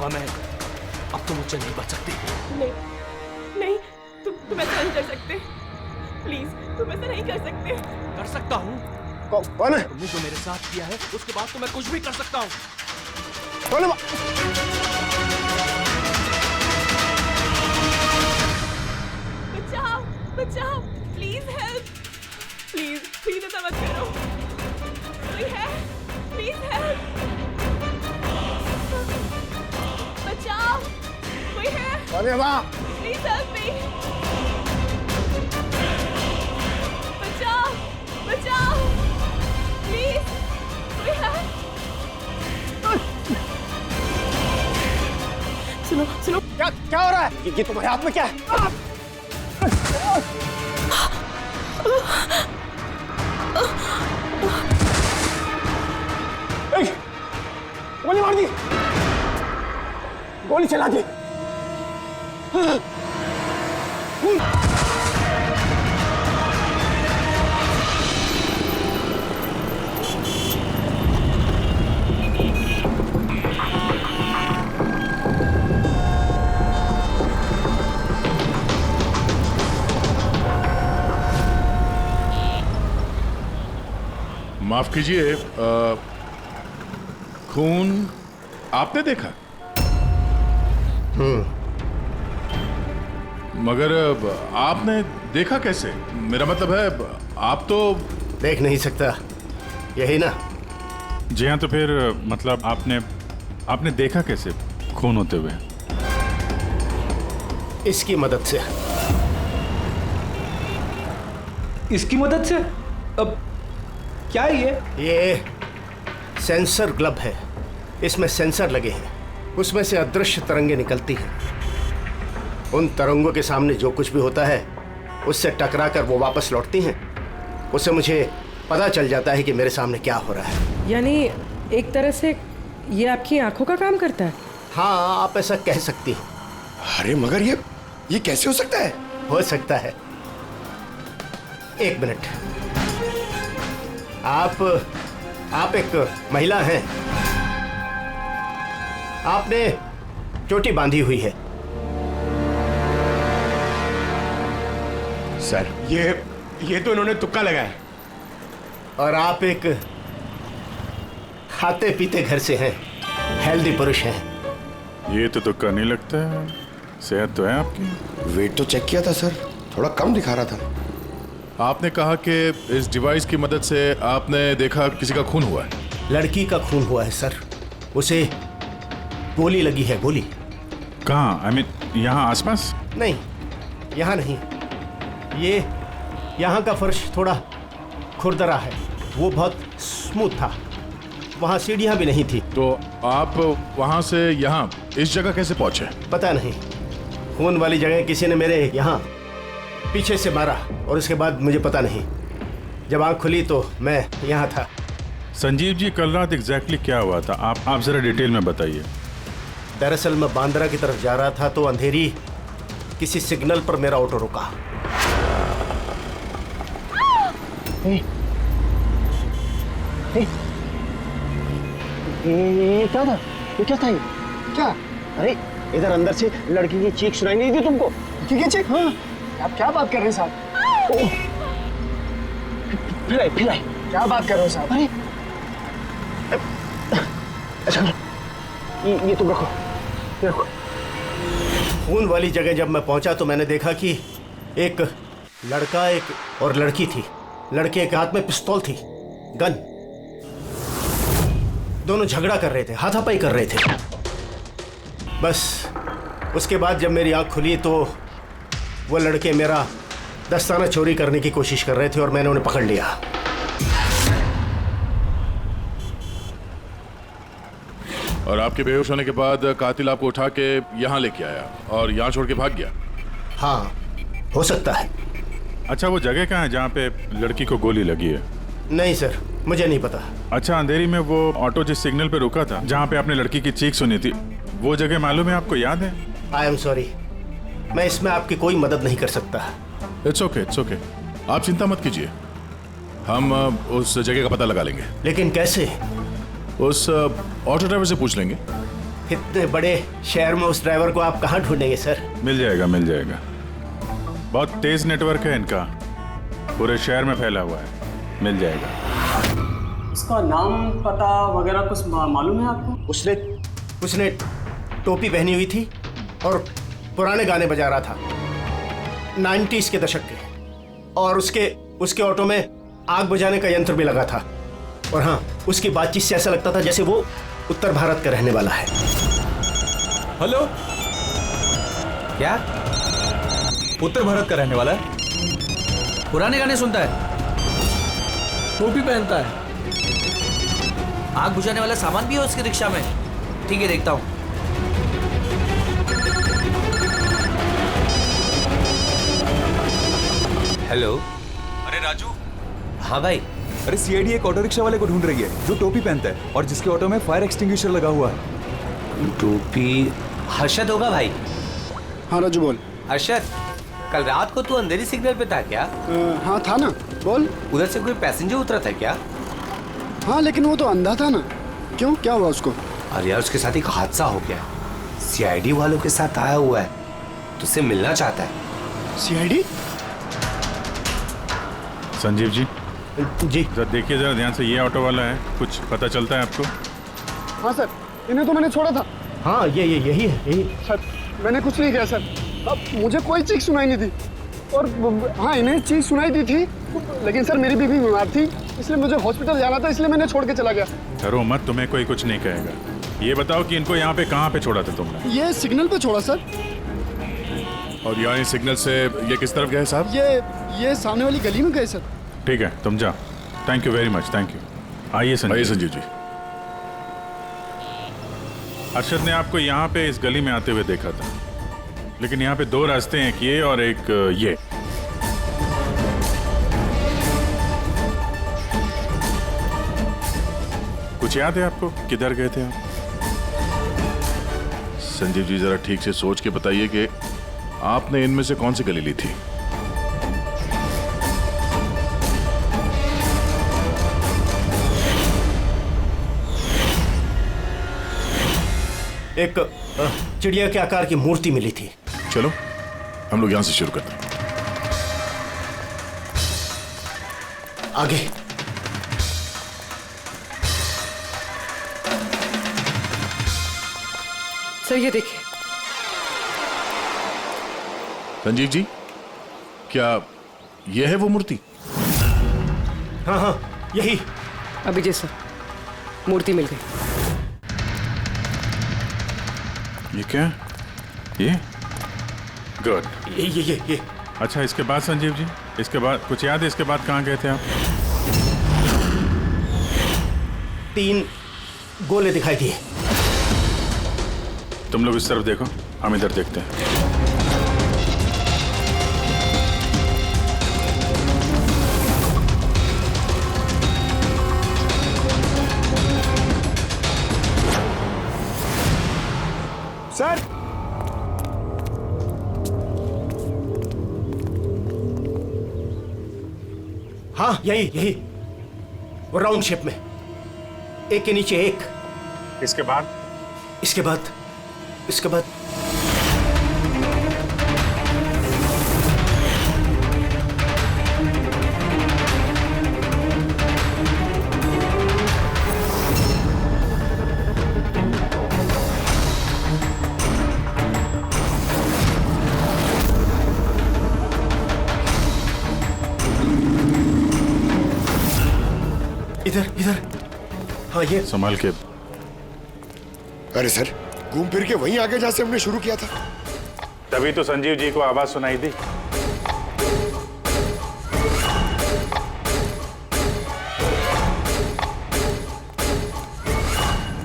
दूंगा मैं। अब तुम मुझसे नहीं बच सकती। नहीं नहीं, तुम ऐसा नहीं कर सकते। प्लीज, तुम ऐसा नहीं कर सकते। कर सकता हूँ। कौन है? तुमने जो मेरे साथ किया है उसके बाद तो मैं कुछ भी कर सकता हूँ। कौन है? बचाओ बचाओ, प्लीज हेल्प, प्लीज ऐसा मत करो। कोई है? प्लीज हेल्प, बचाओ, कोई है? कौन है वहाँ? प्लीज हेल्प मी, बचाओ बचाओ, प्लीज, कोई है? सुनो, क्या हो रहा है? ये तुम्हारे हाथ में क्या है? गोली मार दी, गोली चला दी। माफ कीजिए, खून आपने देखा? मगर आपने देखा कैसे? मेरा मतलब है आप तो देख नहीं सकता, यही ना? जी हाँ, तो फिर मतलब आपने देखा कैसे खून होते हुए? इसकी मदद से। इसकी मदद से? अब क्या है ये सेंसर ग्लब है, इसमें सेंसर लगे हैं, उसमें से अदृश्य तरंगे निकलती हैं। उन तरंगों के सामने जो कुछ भी होता है उससे टकराकर वो वापस लौटती हैं। उससे मुझे पता चल जाता है कि मेरे सामने क्या हो रहा है। यानी एक तरह से ये आपकी आंखों का काम करता है? हाँ, आप ऐसा कह सकती हैं। अरे मगर ये कैसे हो सकता है? हो सकता है। एक मिनट, आप एक महिला हैं, आपने चोटी बांधी हुई है। सर ये तो इन्होंने तुक्का लगाया। और आप एक खाते पीते घर से हैं, हेल्दी पुरुष हैं। ये तो तुक्का नहीं लगता है, सेहत तो है आपकी। वेट तो चेक किया था सर, थोड़ा कम दिखा रहा था। आपने कहा कि इस डिवाइस की मदद से आपने देखा किसी का खून हुआ है। लड़की का खून हुआ है सर, उसे गोली लगी है, गोली। कहाँ? आई मीन यहाँ आसपास? नहीं, यहाँ नहीं, ये यहाँ का फर्श थोड़ा खुरदरा है, वो बहुत स्मूथ था, वहाँ सीढ़ियाँ भी नहीं थी। तो आप वहां से यहाँ इस जगह कैसे पहुंचे? पता नहीं, खून वाली जगह किसी ने मेरे यहाँ पीछे से मारा और उसके बाद मुझे पता नहीं। जब आँख खुली तो मैं यहाँ था। संजीव जी, कल रात एग्जैक्टली क्या हुआ था? आप जरा डिटेल में बताइए। दरअसल मैं बांद्रा की तरफ जा रहा था तो अंधेरी किसी सिग्नल पर मेरा ऑटो रुका। ये क्या था? ये क्या था? ये क्या? अरे इधर अंदर से लड़की की चीख सुनाई नहीं दी तुमको? ठीक है चीख? हाँ। आप क्या बात कर रहे हैं साहब? फिर आए। क्या बात कर रहे हो साहब? अरे अच्छा, ये तुम रखो। खून वाली जगह जब मैं पहुंचा तो मैंने देखा कि एक लड़का एक और लड़की थी। लड़के के हाथ में पिस्तौल थी, गन। दोनों झगड़ा कर रहे थे, हाथापाई कर रहे थे। बस उसके बाद जब मेरी आंख खुली तो वो लड़के मेरा दस्ताना चोरी करने की कोशिश कर रहे थे और मैंने उन्हें पकड़ लिया। और आपके बेहोश होने के बाद कातिल आपको उठा के यहाँ लेके आया और यहाँ छोड़ के भाग गया? हाँ, हो सकता है। अच्छा, वो जगह कहाँ है जहाँ पे लड़की को गोली लगी है? नहीं सर, मुझे नहीं पता। अच्छा, अंधेरी में वो ऑटो जिस सिग्नल पे रुका था जहाँ पे आपने लड़की की चीख सुनी थी, वो जगह मालूम है आपको? याद है? आई एम सॉरी, मैं इसमें आपकी कोई मदद नहीं कर सकता। इट्स ओके, आप चिंता मत कीजिए, हम उस जगह का पता लगा लेंगे। लेकिन कैसे? उस ऑटो ड्राइवर से पूछ लेंगे। इतने बड़े शहर में उस ड्राइवर को आप कहाँ ढूंढेंगे सर? मिल जाएगा मिल जाएगा। बहुत तेज नेटवर्क है इनका, पूरे शहर में फैला हुआ है। मिल जाएगा। इसका नाम पता वगैरह कुछ मालूम है आपको? उसने टोपी पहनी हुई थी और पुराने गाने बजा रहा था 90s के दशक के, और उसके ऑटो में आग बुझाने का यंत्र भी लगा था। और हाँ, उसकी बातचीत से ऐसा लगता था जैसे वो उत्तर भारत का रहने वाला है। हेलो, क्या उत्तर भारत का रहने वाला है? पुराने गाने सुनता है, टोपी पहनता है, आग बुझाने वाला सामान भी है उसकी रिक्शा में। ठीक है, देखता हूँ। हेलो। अरे राजू। हाँ भाई। अरे सीआईडी एक ऑटो रिक्शा वाले को ढूंढ रही है जो टोपी पहनता है और जिसके ऑटो में फायर एक्सटिंग्विशर लगा हुआ है। टोपी हर्षद होगा भाई। हाँ राजू बोल। हर्षद, कल रात को तू अंधेरी सिग्नल पे था क्या? हाँ था ना, बोल। उधर से कोई पैसेंजर उतरा था क्या? हाँ लेकिन वो तो अंधा था ना। क्यों, क्या हुआ उसको? अरे यार, उसके साथ एक हादसा हो गया। सीआईडी वालों के साथ आया हुआ है, तुझसे मिलना चाहता है। सीआईडी? संजीव जी जी जरा देखिए, जरा ध्यान से। ये ऑटो वाला है, कुछ पता चलता है आपको? हाँ सर, इन्हें तो मैंने छोड़ा था। हाँ, यही है यही। सर मैंने कुछ नहीं किया सर। अब मुझे कोई चीख सुनाई नहीं थी, और हाँ इन्हें चीख सुनाई दी थी, लेकिन सर मेरी बीवी बीमार थी, इसलिए मुझे हॉस्पिटल जाना था, इसलिए मैंने छोड़ के चला गया। डरो मत, तुम्हें कोई कुछ नहीं कहेगा। ये बताओ कि इनको यहाँ पे कहाँ पे छोड़ा था तुमने? ये सिग्नल पे छोड़ा सर। और यहाँ सिग्नल से ये किस तरफ गए साहब? ये सामने वाली गली में गए सर। ठीक है, तुम जाओ। Thank you very much, thank you. आइए संजीव जी। अरशद ने आपको यहाँ पे इस गली में आते हुए देखा था, लेकिन यहाँ पे दो रास्ते हैं, एक ये और एक ये। कुछ याद है आपको, किधर गए थे आप? संजीव जी, जरा ठीक से सोच के बताइए कि आपने इनमें से कौन सी गली ली थी? एक चिड़िया के आकार की मूर्ति मिली थी। चलो हम लोग यहां से शुरू करते हैं। आगे। सर ये देखिए। संजीव जी, क्या यह है वो मूर्ति? हाँ, यही। अभी जैसा मूर्ति मिल गई। ये क्या? ये गुड। ये अच्छा, इसके बाद संजीव जी, इसके बाद कुछ याद है? इसके बाद कहाँ गए थे आप? 3 गोले दिखाई दिए। तुम लोग इस तरफ देखो, हम इधर देखते हैं। सर हाँ, यही वो राउंड शेप में, एक के नीचे एक। इसके बाद इधर। हाँ, ये संभाल के। अरे सर, घूम फिर के वहीं आगे जहां से हमने शुरू किया था। तभी तो संजीव जी को आवाज सुनाई दी।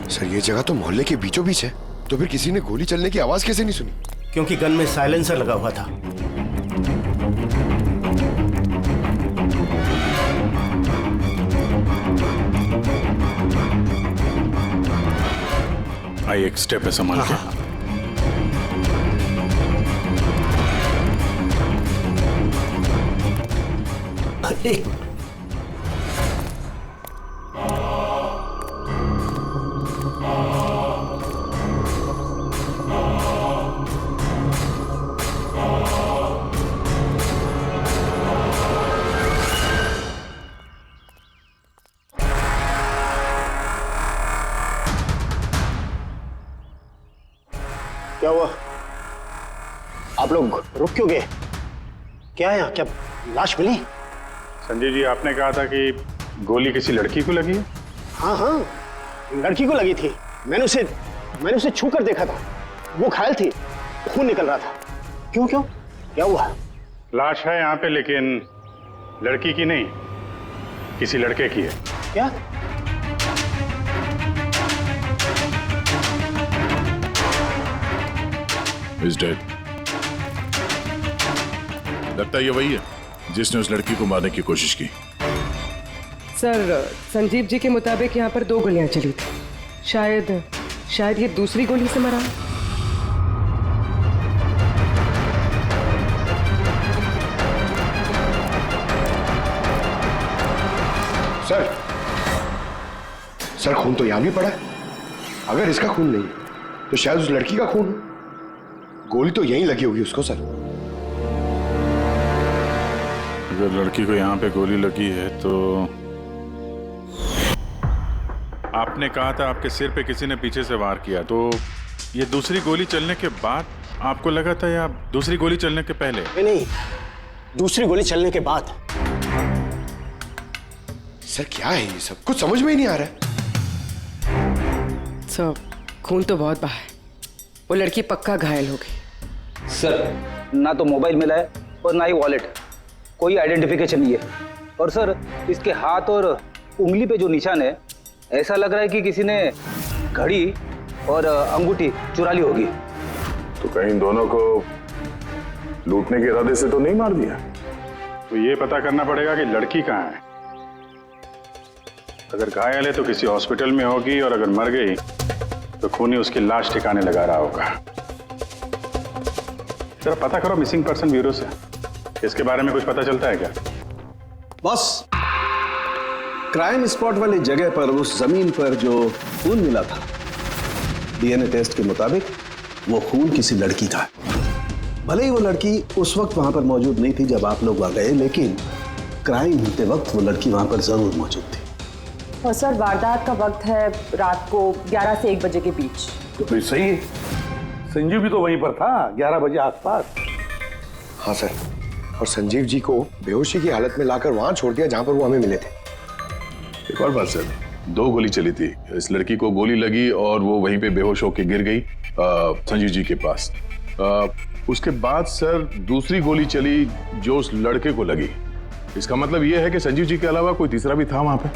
सर ये जगह तो मोहल्ले के बीचों बीच है, तो फिर किसी ने गोली चलने की आवाज कैसे नहीं सुनी? क्योंकि गन में साइलेंसर लगा हुआ था। आई, एक स्टेप है, संभाल के। एक आप लोग रुक क्यों गए? क्या है यहाँ? क्या लाश मिली? संजय जी, आपने कहा था कि गोली किसी लड़की को लगी है? हाँ हाँ, लड़की को लगी थी। मैंने उसे छू कर देखा था। वो घायल थी, खून निकल रहा था। क्यों क्यों, क्या हुआ? लाश है यहाँ पे, लेकिन लड़की की नहीं, किसी लड़के की है। क्या? He's dead. लगता है ये वही है जिसने उस लड़की को मारने की कोशिश की। सर, संजीव जी के मुताबिक यहाँ पर 2 गोलियां चली थी। शायद ये दूसरी गोली से मरा। सर खून तो यहां भी पड़ा है। अगर इसका खून नहीं तो शायद उस लड़की का खून। गोली तो यहीं लगी होगी उसको। सर अगर लड़की को यहाँ पे गोली लगी है तो आपने कहा था आपके सिर पे किसी ने पीछे से वार किया, तो ये दूसरी गोली चलने के बाद आपको लगा था या दूसरी गोली चलने के पहले? नहीं, दूसरी गोली चलने के बाद। सर क्या है ये सब? कुछ समझ में ही नहीं आ रहा है। सर, खून तो बहुत बहा है। वो लड़की पक्का घायल हो गई। सर, ना तो मोबाइल मिला है और ना ही वॉलेट। कोई आइडेंटिफिकेशन नहीं है। और सर, इसके हाथ और उंगली पे जो निशान है, ऐसा लग रहा है कि किसी ने घड़ी और अंगूठी चुरा ली होगी। तो कहीं दोनों को लूटने के इरादे से तो नहीं मार दिया? तो ये पता करना पड़ेगा कि लड़की कहाँ है। अगर घायल है तो किसी हॉस्पिटल में होगी, और अगर मर गई तो खूनी उसकी लाश ठिकाने लगा रहा होगा। जरा पता करो मिसिंग पर्सन ब्यूरो से, इसके बारे में कुछ पता चलता है क्या? बस क्राइम स्पॉट वाली जगह पर, उस जमीन पर जो खून मिला था, डीएनए टेस्ट के मुताबिक वो खून किसी लड़की का है। भले ही वो लड़की उस वक्त वहां पर मौजूद नहीं थी जब आप लोग वहां गए, लेकिन क्राइम होते वक्त वो लड़की वहां पर जरूर मौजूद थी। और सर, वारदात का वक्त है रात को 11 से 1 बजे के बीच। तो फिर सही है, संजीव भी तो वहीं पर था 11 बजे आसपास। हाँ सर, और संजीव जी को बेहोशी की हालत में लाकर वहां छोड़ दिया जहां पर वो हमें मिले थे। एक और बात सर, 2 गोली चली थी। इस लड़की को गोली लगी और वो वहीं पे बेहोश होकर गिर गई संजीव जी के पास। उसके बाद सर दूसरी गोली चली जो उस लड़के को लगी। इसका मतलब ये है कि संजीव जी के अलावा कोई तीसरा भी था वहां पे,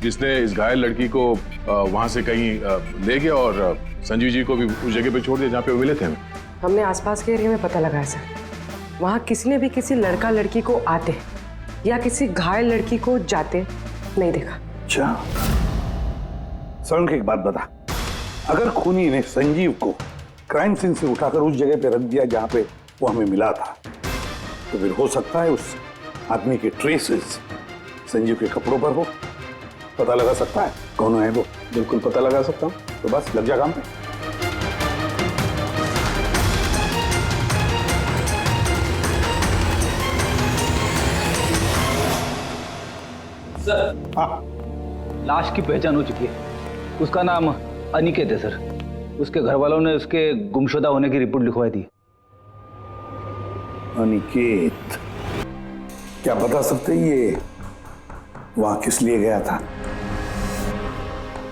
जिसने इस घायल लड़की को वहां से कहीं ले गया और संजीव जी को भी उस जगह पे छोड़ दिया जहाँ पे वो मिले थे। हमने आसपास के एरिया में पता लगाया सर, वहाँ किसी ने भी किसी लड़का लड़की को आते या किसी घायल लड़की को जाते नहीं देखा। अच्छा सर, एक बात बता, अगर खूनी ने संजीव को क्राइम सीन से उठाकर उस जगह पे रख दिया जहाँ पे वो हमें मिला था, तो फिर हो सकता है उस आदमी के ट्रेसेस संजीव के कपड़ों पर हो। पता लगा सकता है कौन है वो? बिल्कुल पता लगा सकता हूँ। तो बस लग जा काम पे। सर, हाँ, लाश की पहचान हो चुकी है। उसका नाम अनिकेत है सर। उसके घर वालों ने उसके गुमशुदा होने की रिपोर्ट लिखवाई थी। अनिकेत, क्या बता सकते हैं ये वहां किस लिए गया था?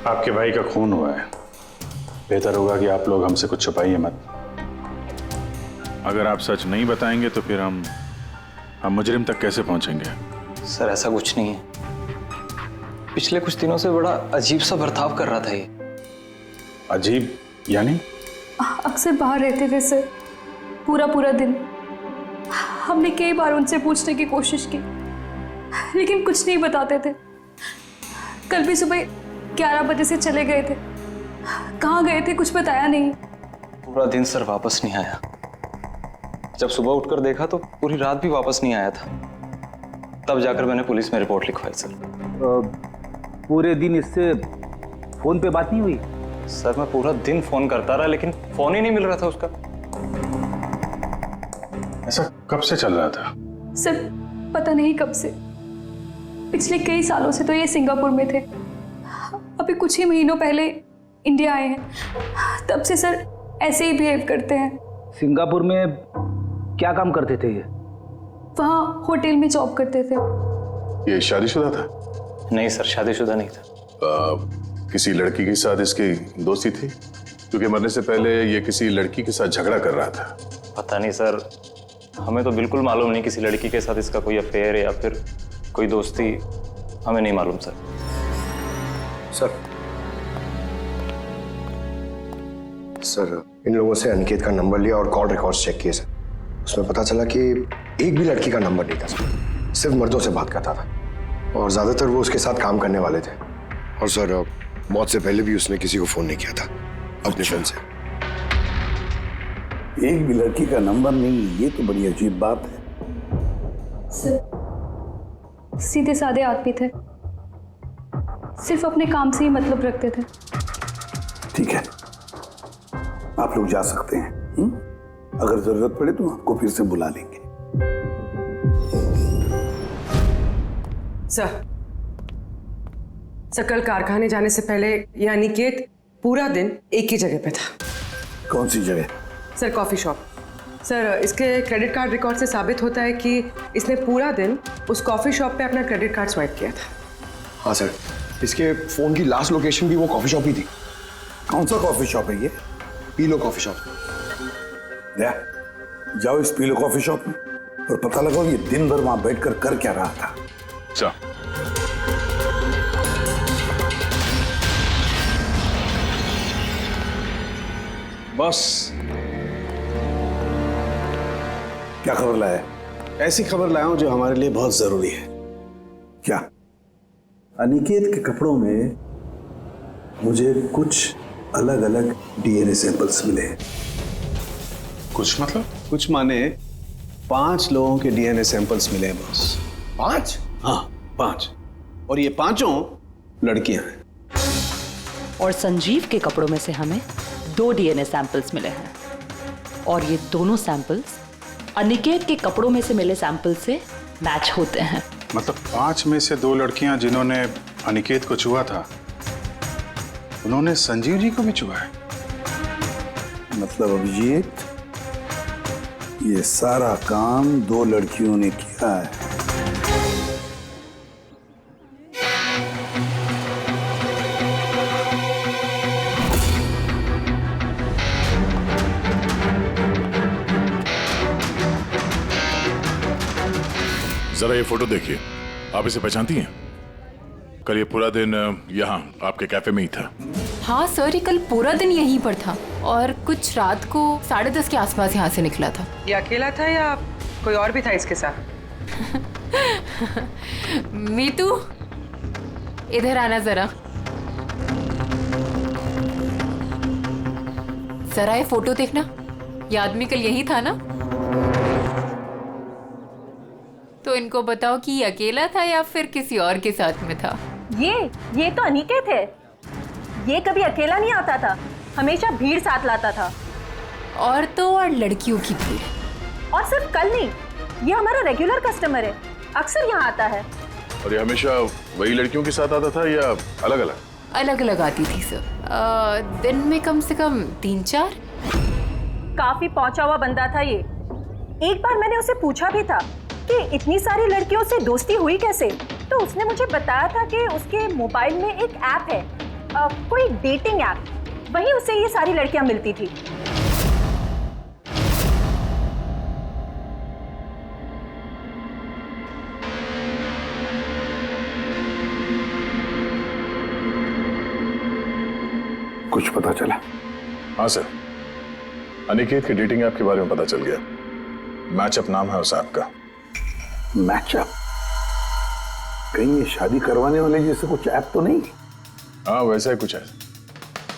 आपके भाई का खून हुआ है, बेहतर होगा कि आप लोग हमसे कुछ छुपाइए मत। अगर आप सच नहीं बताएंगे तो फिर हम मुजरिम तक कैसे पहुंचेंगे? सर, ऐसा कुछ नहीं है। पिछले कुछ दिनों से बड़ा अजीब सा बर्ताव कर रहा था ये। अजीब यानी? अक्सर बाहर रहते थे सर, पूरा दिन। हमने कई बार उनसे पूछने की कोशिश की, लेकिन कुछ नहीं बताते थे। कल भी सुबह 11 बजे से चले गए थे। कहाँ गए थे कुछ बताया नहीं। पूरा दिन सर वापस नहीं आया। जब सुबह उठकर देखा तो पूरी रात भी वापस नहीं आया था। तब जाकर मैंने पुलिस में रिपोर्ट लिखवाई सर। पूरे दिन इससे फोन पे बात नहीं हुई? सर, मैं पूरा दिन फोन करता रहा, लेकिन फोन ही नहीं मिल रहा था उसका। ऐसा कब से चल रहा था? सर, पता नहीं कब से। पिछले कई सालों से तो ये सिंगापुर में थे। अभी कुछ ही महीनों पहले इंडिया आए हैं। तब से सर ऐसे ही बिहेव करते हैं। सिंगापुर में क्या काम करते थे ये? वहाँ होटल में जॉब करते थे। ये शादीशुदा था? नहीं सर, शादीशुदा नहीं था। किसी लड़की के साथ इसकी दोस्ती थी? क्योंकि मरने से पहले ये किसी लड़की के साथ झगड़ा कर रहा था। पता नहीं सर, हमें तो बिल्कुल मालूम नहीं किसी लड़की के साथ इसका कोई अफेयर या फिर कोई दोस्ती, हमें नहीं मालूम सर। सर इन लोगों से अनिकेत का नंबर लिया और कॉल रिकॉर्ड्स चेक किए सर। उसमें पता चला कि एक भी लड़की का नंबर नहीं था सर, सिर्फ मर्दों से बात करता था और ज्यादातर वो उसके साथ काम करने वाले थे। और सर मौत से पहले भी उसने किसी को फोन नहीं किया था अपने फोन से। एक भी लड़की का नंबर नहीं, ये तो बड़ी अजीब बात है। सर सीधे साधे आदमी थे, सिर्फ अपने काम से ही मतलब रखते थे। ठीक है, आप लोग जा सकते हैं। अगर जरूरत पड़े तो आपको फिर से बुला लेंगे। सर कल कारखाने जाने से पहले ये अनिकेत पूरा दिन एक ही जगह पे था। कौन सी जगह? Sir coffee shop. सर इसके क्रेडिट कार्ड रिकॉर्ड से साबित होता है कि इसने पूरा दिन उस कॉफी शॉप पे अपना क्रेडिट कार्ड स्वाइप किया था। हाँ सर, इसके फोन की लास्ट लोकेशन भी वो कॉफी शॉप ही थी। कौन सा कॉफी शॉप है ये? पीलो कॉफी शॉप। जाओ इस पीलो कॉफी शॉप में और पता लगाओ ये दिन भर वहां बैठकर कर क्या रहा था। अच्छा, बॉस, क्या खबर लाया? ऐसी खबर लाया हूं जो हमारे लिए बहुत जरूरी है। क्या? अनिकेत के कपड़ों में मुझे कुछ अलग अलग डीएनए सैंपल्स मिले हैं। कुछ मतलब? कुछ माने 5 लोगों के डीएनए सैंपल्स मिले हैं बॉस। 5? हाँ 5, और ये 5 लड़कियां हैं। और संजीव के कपड़ों में से हमें 2 डीएनए सैंपल्स मिले हैं और ये दोनों सैंपल्स अनिकेत के कपड़ों में से मिले सैंपल से मैच होते हैं। मतलब 5 में से 2 लड़कियां जिन्होंने अनिकेत को छुआ था, उन्होंने संजीव जी को भी छुआ है। मतलब अभिजीत, ये सारा काम 2 लड़कियों ने किया है। जरा ये फोटो देखिए, आप इसे पहचानती हैं? कल ये पूरा दिन यहाँ आपके कैफे में ही था। हाँ सर, ये कल पूरा दिन यहीं पर था और कुछ रात को 10:30 के आसपास यहाँ से निकला था। ये अकेला था या कोई और भी था इसके साथ? मीतू, इधर आना जरा। जरा ये फोटो देखना, ये आदमी कल यही था ना? तो इनको बताओ कि ये अकेला था या फिर किसी और के साथ में था। ये तो अनिकेत है। ये कभी अकेला नहीं आता था, हमेशा भीड़ साथ लाता था। औरतों और लड़कियों की भीड़। और सिर्फ कल नहीं, ये हमारा रेगुलर कस्टमर है, अक्सर यहाँ आता है। और ये हमेशा वही लड़कियों के साथ आता था या अलग अलग? अलग अलग आती थी सर, दिन में कम से कम 3-4। काफी पहुंचा हुआ बंदा था ये। एक बार मैंने उसे पूछा भी था कि इतनी सारी लड़कियों से दोस्ती हुई कैसे, तो उसने मुझे बताया था कि उसके मोबाइल में एक ऐप है, कोई डेटिंग ऐप, वहीं उसे ये सारी लड़कियां मिलती थी। कुछ पता चला? हाँ सर, अनिकेत के डेटिंग ऐप के बारे में पता चल गया। मैचअप नाम है उस ऐप का। मैचअप? कहीं ये शादी करवाने वाले जैसे कुछ ऐप तो नहीं? हाँ वैसा ही कुछ है,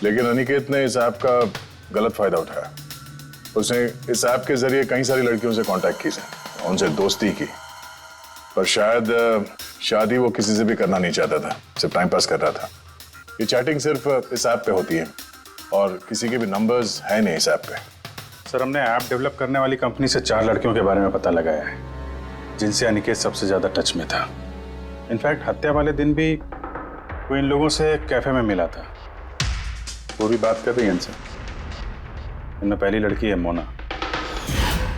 लेकिन अनिकेत ने इस ऐप का गलत फायदा उठाया। उसने इस ऐप के जरिए कई सारी लड़कियों से कांटेक्ट की, उनसे दोस्ती की, पर शायद शादी वो किसी से भी करना नहीं चाहता था, सिर्फ टाइम पास कर रहा था। ये चैटिंग सिर्फ इस ऐप पे होती है और किसी के भी नंबर्स है नहीं इस ऐप पे। सर, हमने ऐप डेवलप करने वाली कंपनी से 4 लड़कियों के बारे में पता लगाया है जिनसे अनिकेत सबसे ज्यादा टच में था। इनफैक्ट हत्या वाले दिन भी वो इन लोगों से कैफे में मिला था। वो भी बात कर रही है इनसे। इनमें पहली लड़की है मोना।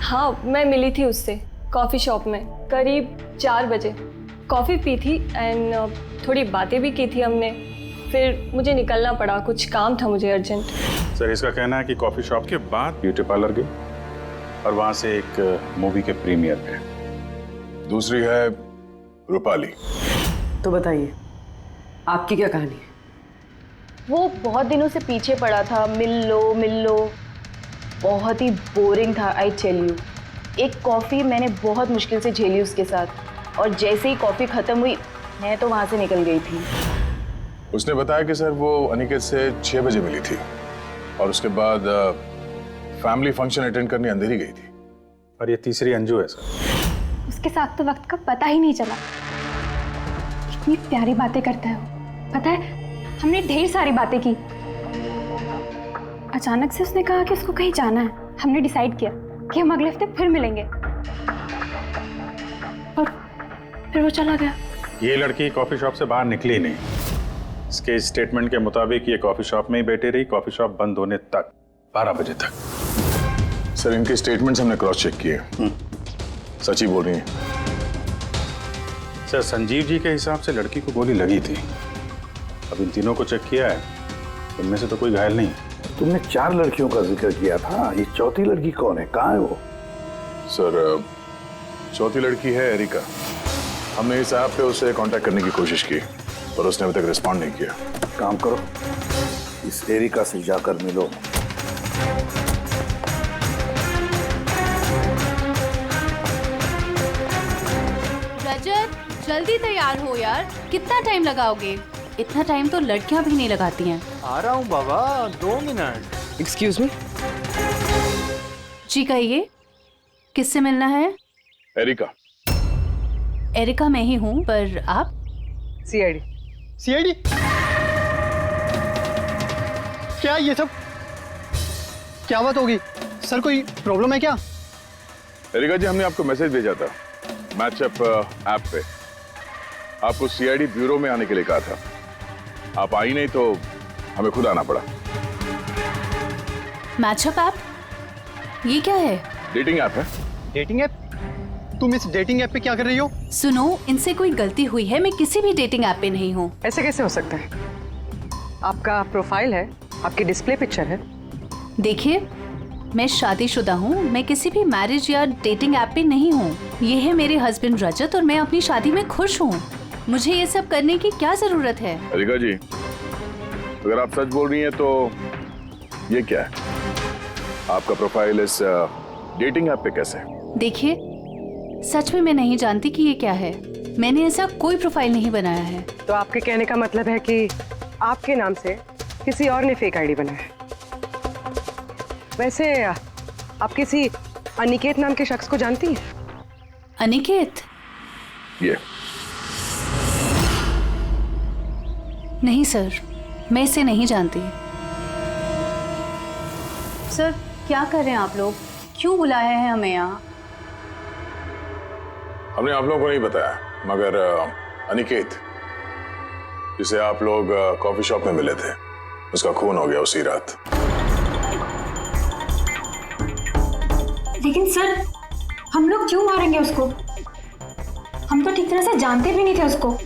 हाँ, मैं मिली थी उससे कॉफ़ी शॉप में करीब 4 बजे। कॉफ़ी पी थी एंड थोड़ी बातें भी की थी हमने। फिर मुझे निकलना पड़ा, कुछ काम था मुझे अर्जेंट। सर, इसका कहना है कि कॉफ़ी शॉप के बाद ब्यूटी पार्लर गई और वहाँ से एक मूवी के प्रीमियर पे। दूसरी है रूपाली। तो बताइए, आपकी क्या कहानी है? वो बहुत दिनों से पीछे पड़ा था, मिल लो। बहुत ही बोरिंग था, आई टेल यू। एक कॉफ़ी मैंने बहुत मुश्किल से झेली उसके साथ, और जैसे ही कॉफ़ी ख़त्म हुई मैं तो वहाँ से निकल गई थी। उसने बताया कि सर वो अनिकेत से 6 बजे मिली थी और उसके बाद फैमिली फंक्शन अटेंड करने अंधेरी गई थी। और ये तीसरी अंजू है सर। उसके साथ तो वक्त का पता ही नहीं चला। इतनी प्यारी बातें करता है वो। पता है, हमने ढेर सारी बातें की। अचानक से उसने कहा कि उसको कहीं जाना है। हमने डिसाइड किया कि हम अगले हफ्ते फिर मिलेंगे, और फिर वो चला गया। ये लड़की कॉफ़ी शॉप से बाहर निकली नहीं। इसके स्टेटमेंट के मुताबिक ये कॉफ़ी शॉप में ही बैठी रही, कॉफ़ी शॉप बंद होने तक, 12 बजे तक। सर, इनके स्टेटमेंट्स हमने क्रॉस चेक किए, सच ही बोल रही हैं। सर, संजीव जी के हिसाब से लड़की को गोली लगी थी। अब इन तीनों को चेक किया है, उनमें से तो कोई घायल नहीं। तुमने 4 लड़कियों का जिक्र किया था, ये चौथी लड़की कौन है, कहाँ है वो? सर, चौथी लड़की है एरिका। हमने इस ऐप पे उसे कांटेक्ट करने की कोशिश की पर उसने अभी तक रिस्पॉन्ड नहीं किया। काम करो, इस एरिका से जाकर मिलो। रजत, जल्दी तैयार हो यार, कितना टाइम लगाओगे? इतना टाइम तो लड़कियां भी नहीं लगाती हैं। आ रहा हूँ बाबा, 2 मिनट। Excuse me. जी कहिए, किससे मिलना है? एरिका। एरिका मैं ही हूँ, पर आप? सीआईडी। सीआईडी? क्या ये सब? क्या बात होगी सर, कोई प्रॉब्लम है क्या? एरिका जी, हमने आपको मैसेज भेजा था मैचअप ऐप पे। आपको सीआईडी ब्यूरो में आने के लिए कहा था। आप आई नहीं तो हमें खुद आना पड़ा। Matchup app? ये क्या है? डेटिंग ऐप है। Dating app? तुम इस डेटिंग ऐप पे क्या कर रही हो? सुनो, इनसे कोई गलती हुई है, मैं किसी भी डेटिंग ऐप पे नहीं हूँ। ऐसे कैसे हो सकता है? आपका प्रोफाइल है, आपकी डिस्प्ले पिक्चर है। देखिए, मैं शादीशुदा हूँ, मैं किसी भी मैरिज या डेटिंग ऐप पे नहीं हूँ। ये है मेरे हस्बैंड रजत और मैं अपनी शादी में खुश हूँ। मुझे ये सब करने की क्या जरूरत है? एरिका जी, अगर आप सच बोल रही हैं तो ये क्या है? आपका प्रोफाइल इस डेटिंग ऐप पे कैसे? देखिए, सच में मैं नहीं जानती कि ये क्या है। मैंने ऐसा कोई प्रोफाइल नहीं बनाया है। तो आपके कहने का मतलब है कि आपके नाम से किसी और ने फेक आईडी बनाया है। वैसे आप किसी अनिकेत नाम के शख्स को जानती हैं? अनिकेत? ये नहीं सर, मैं इसे नहीं जानती। सर, क्या कर रहे हैं आप लोग? क्यों बुलाए हैं हमें यहाँ? हमने आप लोगों को नहीं बताया, मगर अनिकेत, जिसे आप लोग कॉफी शॉप में मिले थे, उसका खून हो गया उसी रात। लेकिन सर, हम लोग क्यों मारेंगे उसको? हम तो ठीक तरह से जानते भी नहीं थे उसको।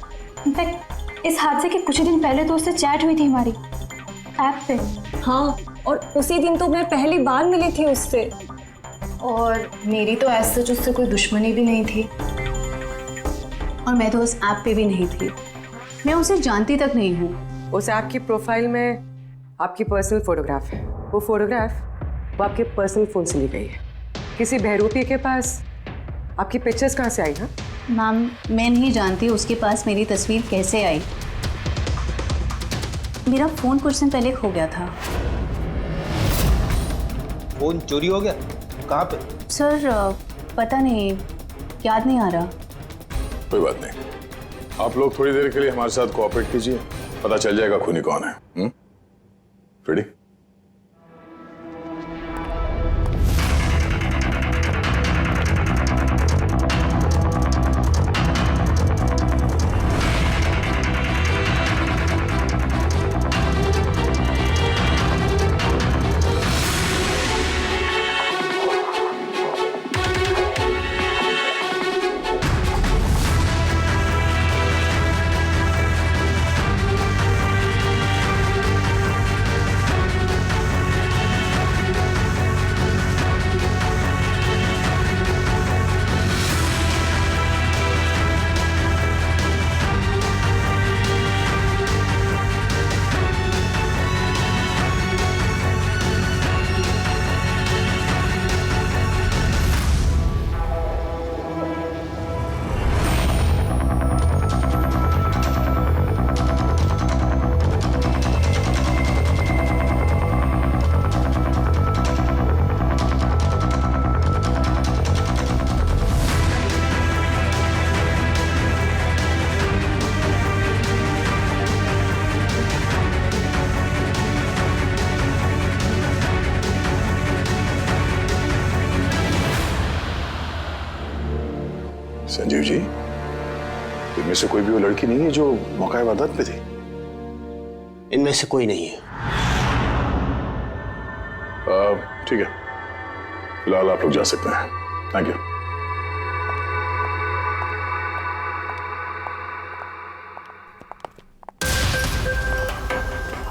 इनफैक्ट इस हादसे के कुछ दिन पहले तो उससे चैट हुई थी हमारी ऐप पे। हाँ, और उसी दिन तो मैं पहली बार मिली थी उससे। और मेरी तो ऐसे सच उससे कोई दुश्मनी भी नहीं थी, और मैं तो उस ऐप पे भी नहीं थी। मैं उसे जानती तक नहीं हूँ। उस ऐप की प्रोफाइल में आपकी पर्सनल फोटोग्राफ है। वो फोटोग्राफ वो आपके पर्सनल फोन से ली गई है। किसी बहरूपी के पास आपकी पिक्चर्स कहाँ से आई? हाँ मैम, मैं नहीं जानती उसके पास मेरी तस्वीर कैसे आई। मेरा फ़ोन कुछ दिन पहले खो गया था। फोन चोरी हो गया? कहाँ पे? सर, पता नहीं, याद नहीं आ रहा। कोई बात नहीं, आप लोग थोड़ी देर के लिए हमारे साथ कोऑपरेट कीजिए, पता चल जाएगा खूनी कौन है। रेडी? संजीव जी, इनमें से कोई भी वो लड़की नहीं है जो मौका वारदात पे थी? इनमें से कोई नहीं है। ठीक है, फिलहाल आप लोग जा सकते हैं। Thank you.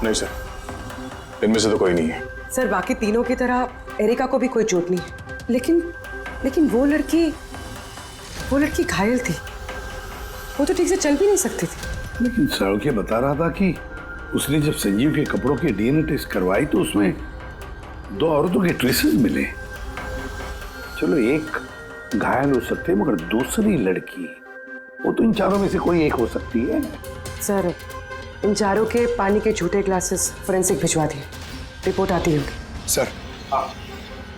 नहीं सर, इनमें से तो कोई नहीं है। सर बाकी तीनों की तरह एरिका को भी कोई चोट नहीं है, लेकिन वो लड़की घायल थी। वो तो ठीक से चल भी नहीं सकती थी। लेकिन सरोखे बता रहा था कि उसने जब संजीव के कपड़ों के डीएनए टेस्ट करवाई तो उसमें 2 औरतों के ट्रेसेस मिले। चलो एक घायल हो सकते हैं, मगर दूसरी लड़की, वो तो इन चारों में से कोई एक हो सकती है। सर इन चारों के पानी के झूठे ग्लासेस फोरेंसिक भिजवा दिए, रिपोर्ट आती होगी।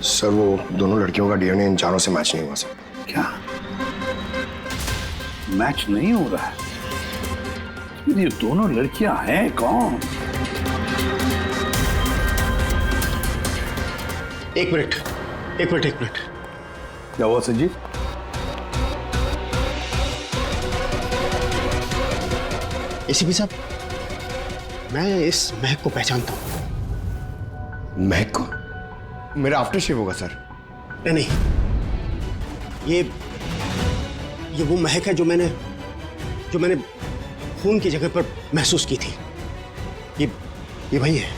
सर वो दोनों लड़कियों का डीएनए इन चारों से मैच नहीं हुआ सर। क्या मैच नहीं हो रहा है? ये दोनों लड़कियां हैं कौन? एक मिनट। क्या हुआ संजीव? एसीपी साहब, मैं इस महक को पहचानता हूं। महक को? मेरा आफ्टर शेव होगा सर। नहीं, ये वो महक है जो मैंने खून की जगह पर महसूस की थी। ये वही है।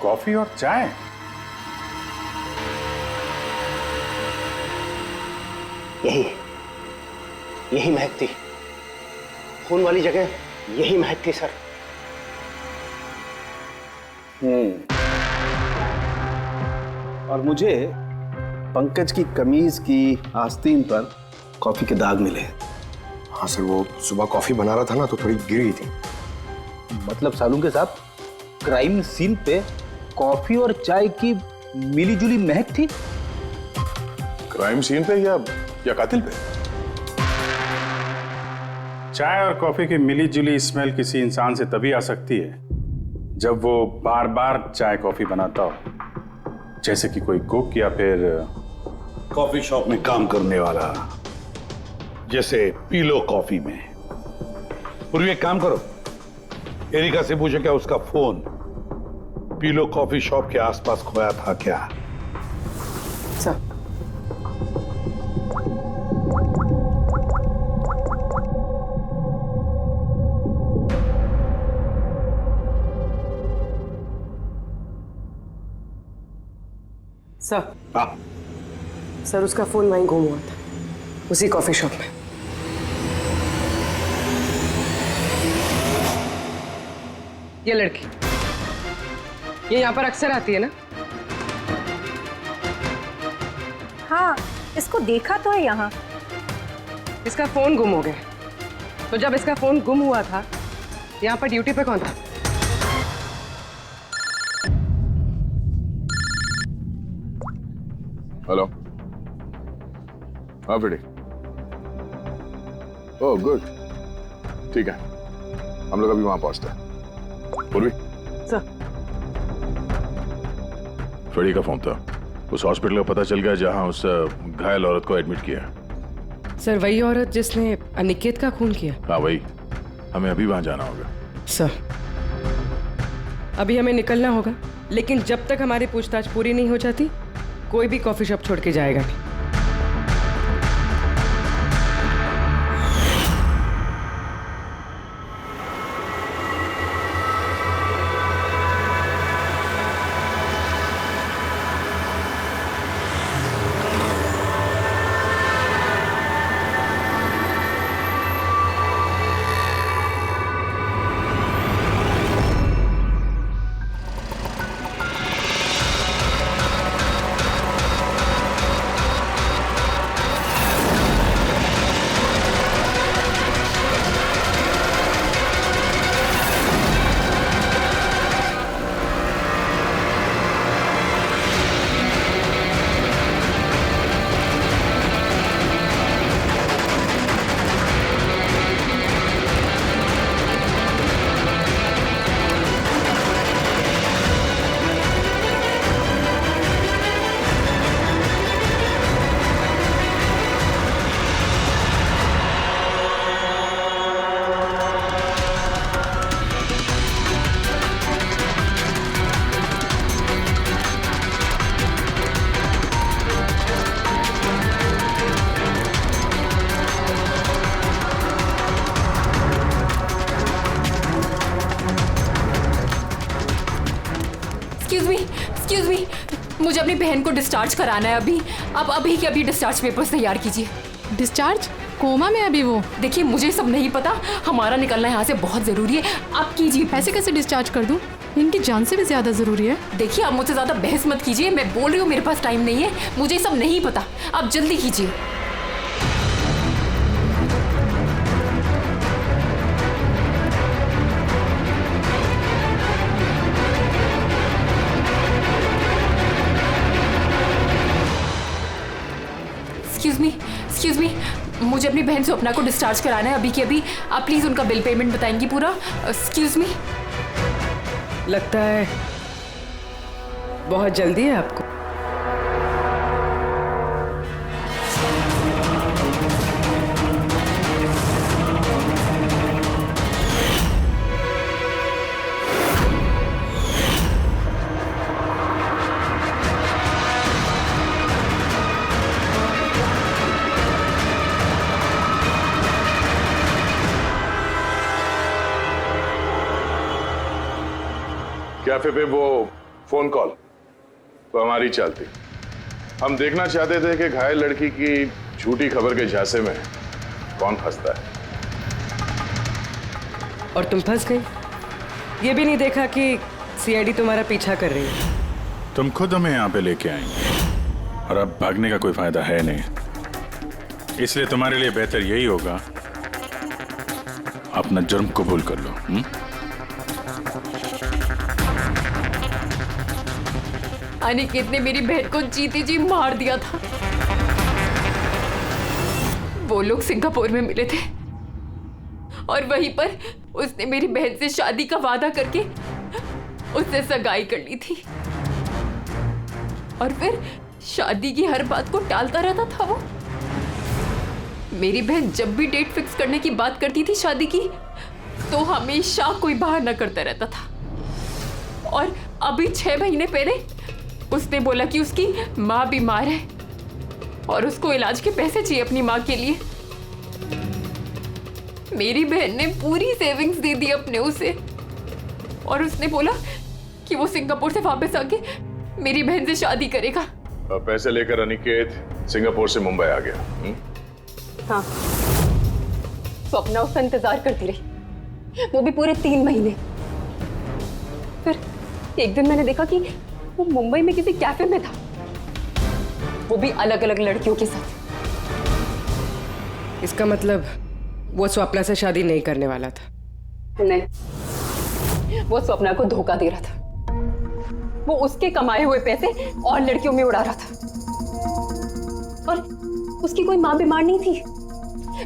कॉफी और चाय? यही महक थी। खून वाली जगह यही महक थी सर। और मुझे पंकज की कमीज की आस्तीन पर कॉफी के दाग मिले। हाँ सर, वो सुबह कॉफी बना रहा था ना तो थोड़ी गिर गई थी। मतलब सालुंके साहब, क्राइम सीन पे कॉफी और चाय की मिली-जुली महक थी? क्राइम सीन पे या कातिल पे? चाय और कॉफी की मिली-जुली स्मेल किसी इंसान से तभी आ सकती है जब वो बार-बार चाय कॉफी बनाता हो, जैसे कि कोई कुक या फिर कॉफी शॉप में काम करने वाला, जैसे पीलो कॉफी में। पूर्वी एक काम करो, एरिका से पूछो क्या उसका फोन पीलो कॉफी शॉप के आसपास खोया था क्या? सर सर उसका फोन वहीं गुम हुआ था, उसी कॉफी शॉप में। ये लड़की ये यहाँ पर अक्सर आती है ना? हाँ, इसको देखा तो है यहाँ। इसका फोन गुम हो गया, तो जब इसका फोन गुम हुआ था यहाँ पर ड्यूटी पे कौन था? हेलो। हाँ फ्रेडी। ओह गुड, ठीक है, हम लोग अभी वहां पहुंचते हैं। पूर्वी सर। फ्रेडी का फोन था, उस हॉस्पिटल का पता चल गया जहां उस घायल औरत को एडमिट किया। सर वही औरत जिसने अनिकेत का खून किया? हाँ वही, हमें अभी वहां जाना होगा। सर अभी हमें निकलना होगा, लेकिन जब तक हमारी पूछताछ पूरी नहीं हो जाती कोई भी कॉफी शॉप छोड़ के जाएगा नहीं। एक्सक्यूज मी, मुझे अपनी बहन को डिस्चार्ज कराना है अभी। आप अभी के अभी डिस्चार्ज पेपर्स तैयार कीजिए। डिस्चार्ज? कोमा में अभी वो? देखिए मुझे सब नहीं पता, हमारा निकलना यहाँ से बहुत जरूरी है, आप कीजिए। ऐसे कैसे डिस्चार्ज कर दूं? इनकी जान से भी ज्यादा जरूरी है। देखिए आप मुझसे ज्यादा बहस मत कीजिए, मैं बोल रही हूँ मेरे पास टाइम नहीं है, मुझे सब नहीं पता, आप जल्दी कीजिए। एक्सक्यूज मी, मुझे अपनी बहन स्वप्ना को डिस्चार्ज कराना है अभी के अभी। आप प्लीज उनका बिल पेमेंट बताएंगी पूरा। Excuse me. लगता है बहुत जल्दी है आपको। कैफे पे वो फोन कॉल तो हमारी चलती। हम देखना चाहते थे कि घायल लड़की की झूठी खबर के झांसे में कौन फंसता है। और तुम फंस गई। ये भी नहीं देखा कि सीआईडी तुम्हारा पीछा कर रही है। तुम खुद हमें यहाँ पे लेके आएंगे और अब भागने का कोई फायदा है नहीं, इसलिए तुम्हारे लिए बेहतर यही होगा अपना जुर्म कबूल कर लो। अनिकेत ने मेरी बहन को जीते जी मार दिया था। वो लोग सिंगापुर में मिले थे और वहीं पर उसने मेरी बहन से शादी का वादा करके उससे सगाई कर ली थी और फिर शादी की हर बात को टालता रहता था वो। मेरी बहन जब भी डेट फिक्स करने की बात करती थी शादी की तो हमेशा कोई बहाना करता रहता था। और अभी 6 महीने पहले उसने बोला कि उसकी माँ बीमार है और उसको इलाज के पैसे चाहिए अपनी माँ के लिए। मेरी बहन ने पूरी सेविंग्स दे दी अपने उसे और उसने बोला कि वो सिंगापुर से वापस आके मेरी बहन से शादी करेगा। पैसे लेकर अनिकेत सिंगापुर से मुंबई आ गया। हाँ, स्वप्ना उसका इंतजार करती रही, वो भी पूरे 3 महीने। फिर एक दिन मैंने देखा कि वो मुंबई में किसी कैफे में था, वो भी अलग अलग लड़कियों के साथ। इसका मतलब वो स्वप्ना से शादी नहीं करने वाला था। नहीं, वो स्वप्ना को धोखा दे रहा था। वो उसके कमाए हुए पैसे और लड़कियों में उड़ा रहा था। और उसकी कोई माँ बीमार नहीं थी,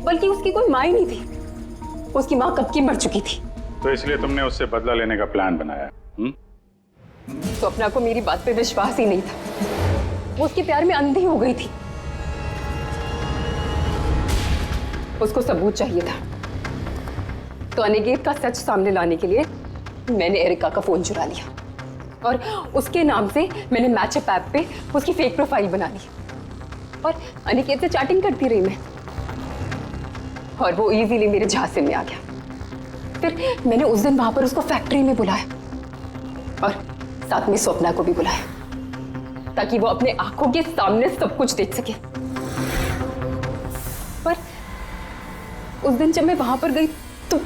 बल्कि उसकी कोई माँ ही नहीं थी। उसकी माँ कब की मर चुकी थी। तो इसलिए तुमने उससे बदला लेने का प्लान बनाया। स्वप्ना को मेरी बात पे विश्वास ही नहीं था, वो उसके प्यार में अंधी हो गई थी। उसको सबूत चाहिए था, तो अनिकेत का सच सामने लाने के लिए मैंने एरिका का फोन चुरा लिया और उसके नाम से मैंने मैचअप ऐप पे उसकी फेक प्रोफाइल बना ली और अनिकेत से चैटिंग करती रही मैं, और वो इजीली मेरे झांसे में आ गया। फिर मैंने उस दिन वहां पर उसको फैक्ट्री में बुलाया और साथ में स्वप्ना को भी बुलाया ताकि वो अपने आंखों के सामने सब कुछ देख सके। पर उस दिन जब मैं वहां पर गई तो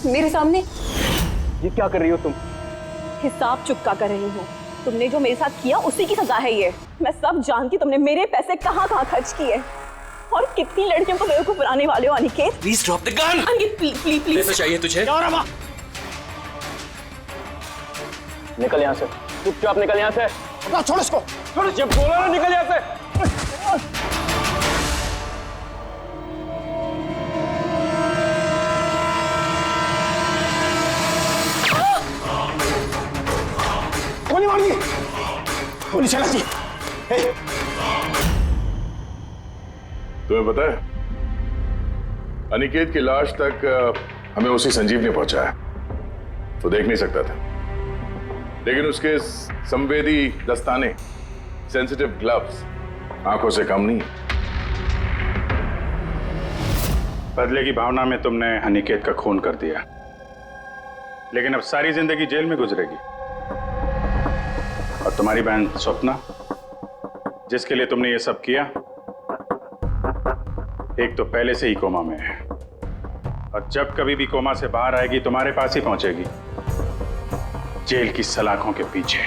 मेरे सामने। ये क्या कर रही हो तुम? हिसाब चुका कर रही हूँ। तुमने जो मेरे साथ किया उसी की सजा है ये। मैं सब जानती हूँ तुमने मेरे पैसे कहाँ कहाँ खर्च किए और कितनी लड़कियों को बेवकूफ बनाने वाले हो Aniket. Please drop the gun. Aniket please please. पैसा चाहिए तुझे? निकल यहाँ से, चुपचाप निकल यहाँ से। छोड़ इसको, छोड़। जब बोला ना निकल यहाँ से। गोली मार दी, गोली चला दी। तुम्हें पता है अनिकेत की लाश तक हमें उसी संजीव ने पहुंचाया। तो देख नहीं सकता था, लेकिन उसके संवेदी दस्ताने, सेंसिटिव ग्लव्स आंखों से कम नहीं। बदले की भावना में तुमने अनिकेत का खून कर दिया, लेकिन अब सारी जिंदगी जेल में गुजरेगी और तुम्हारी बहन स्वप्ना, जिसके लिए तुमने ये सब किया, एक तो पहले से ही कोमा में है और जब कभी भी कोमा से बाहर आएगी तुम्हारे पास ही पहुंचेगी, जेल की सलाखों के पीछे।